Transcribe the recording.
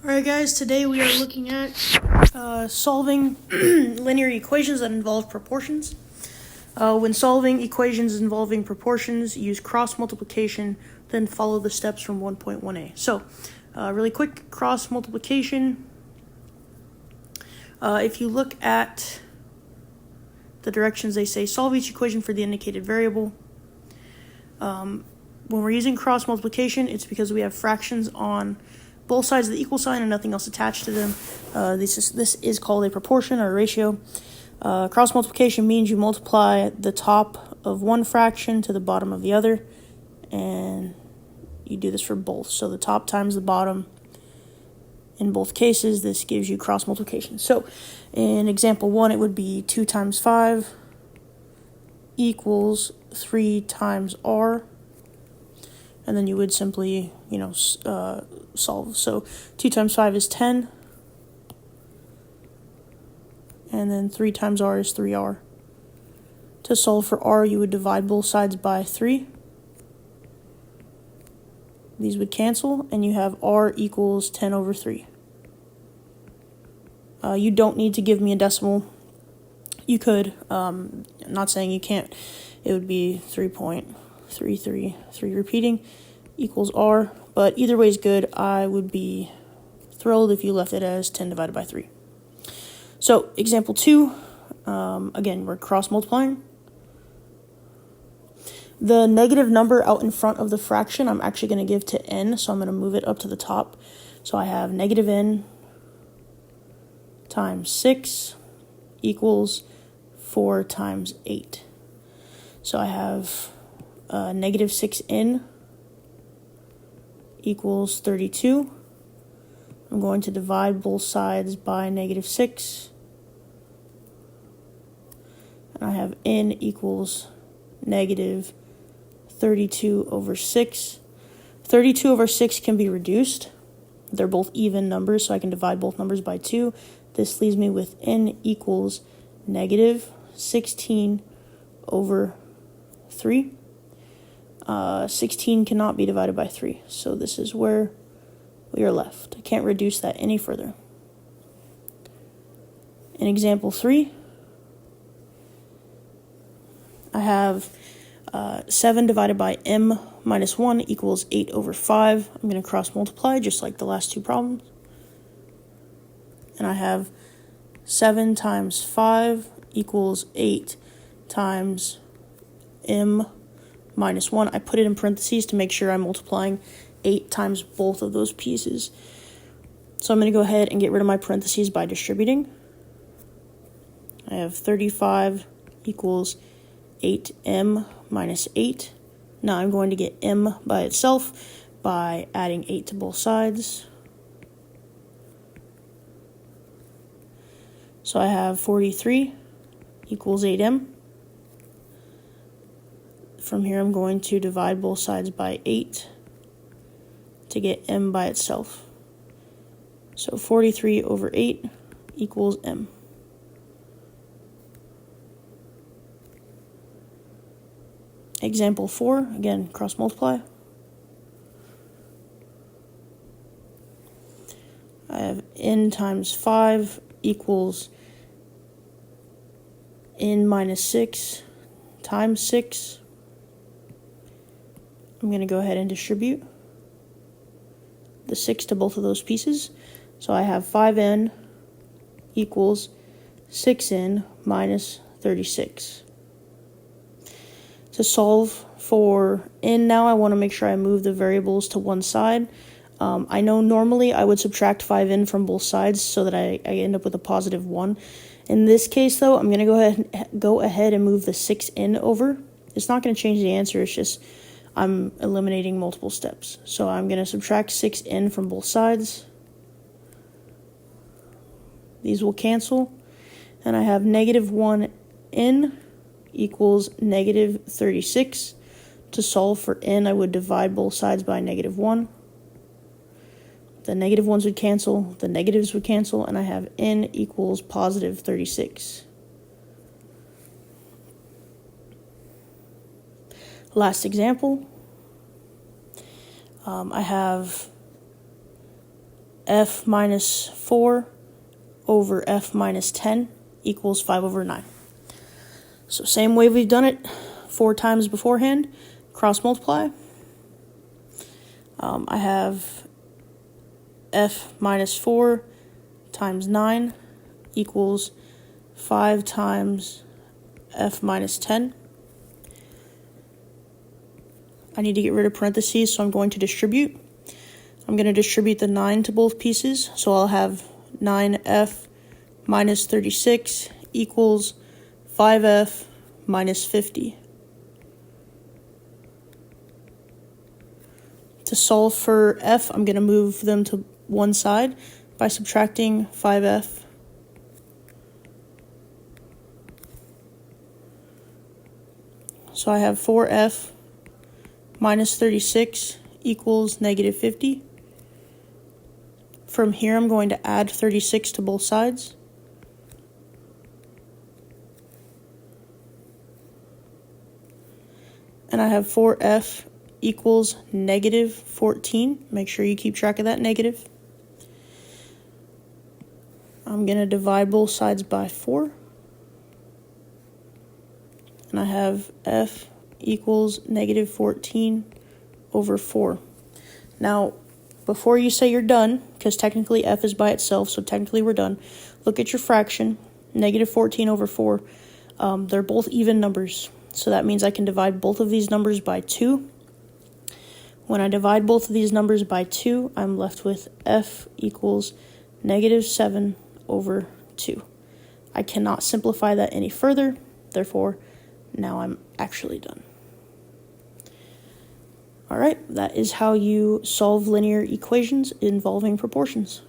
Alright guys, today we are looking at solving linear equations that involve proportions. When solving equations involving proportions, use cross multiplication, then follow the steps from 1.1a. So, really quick, cross multiplication. If you look at the directions, they say solve each equation for the indicated variable. When we're using cross multiplication, it's because we have fractions on both sides of the equal sign and nothing else attached to them. This is called a proportion or a ratio. Cross multiplication means you multiply the top of one fraction to the bottom of the other, and you do this for both. So the top times the bottom. In both cases, this gives you cross multiplication. So in example 1, it would be 2 times 5 equals 3 times r. And then you would simply, solve. So 2 times 5 is 10. And then 3 times r is 3r. To solve for r, you would divide both sides by 3. These would cancel, and you have r equals 10 over 3. You don't need to give me a decimal. You could. I'm not saying you can't. It would be 3.333 repeating equals r. But either way is good. I would be thrilled if you left it as 10 divided by 3. So example 2, again, we're cross multiplying. The negative number out in front of the fraction I'm actually going to give to n, so I'm going to move it up to the top. So I have negative n times 6 equals 4 times 8. So I have negative 6n equals 32. I'm going to divide both sides by negative 6. And I have n equals negative 32 over 6. 32 over 6 can be reduced. They're both even numbers, so I can divide both numbers by 2. This leaves me with n equals negative 16 over 3. 16 cannot be divided by 3, so this is where we are left. I can't reduce that any further. In example 3, I have 7 divided by m minus 1 equals 8 over 5. I'm going to cross multiply just like the last two problems. And I have 7 times 5 equals 8 times m minus 1. I put it in parentheses to make sure I'm multiplying 8 times both of those pieces. So I'm going to go ahead and get rid of my parentheses by distributing. I have 35 equals 8m minus 8. Now I'm going to get m by itself by adding 8 to both sides. So I have 43 equals 8m. From here I'm going to divide both sides by 8 to get m by itself. So 43 over 8 equals m. Example 4, again, cross multiply. I have n times 5 equals n minus 6 times 6. I'm going to go ahead and distribute the 6 to both of those pieces. So I have 5n equals 6n minus 36. To solve for n now, I want to make sure I move the variables to one side. I know normally I would subtract 5n from both sides so that I end up with a positive 1. In this case, though, I'm going to go ahead and move the 6n over. It's not going to change the answer. It's just I'm eliminating multiple steps. So I'm going to subtract 6n from both sides. These will cancel. And I have negative 1n equals negative 36. To solve for n, I would divide both sides by negative 1. The negative ones would cancel, the negatives would cancel, and I have n equals positive 36. Last example, I have f minus 4 over f minus 10 equals 5 over 9. So same way we've done it 4 times beforehand, cross multiply. I have f minus 4 times 9 equals 5 times f minus 10. I need to get rid of parentheses, so I'm going to distribute. I'm going to distribute the 9 to both pieces, so I'll have 9f minus 36 equals 5f minus 50. To solve for f, I'm going to move them to one side by subtracting 5f. So I have 4f minus 36 equals negative 50. From here, I'm going to add 36 to both sides. And I have 4f equals negative 14. Make sure you keep track of that negative. I'm going to divide both sides by 4. And I have f equals negative 14 over 4. Now, before you say you're done, because technically f is by itself, so technically we're done, look at your fraction, negative 14 over 4. They're both even numbers, so that means I can divide both of these numbers by 2. When I divide both of these numbers by 2, I'm left with f equals negative 7 over 2. I cannot simplify that any further, therefore, now I'm actually done. Alright, that is how you solve linear equations involving proportions.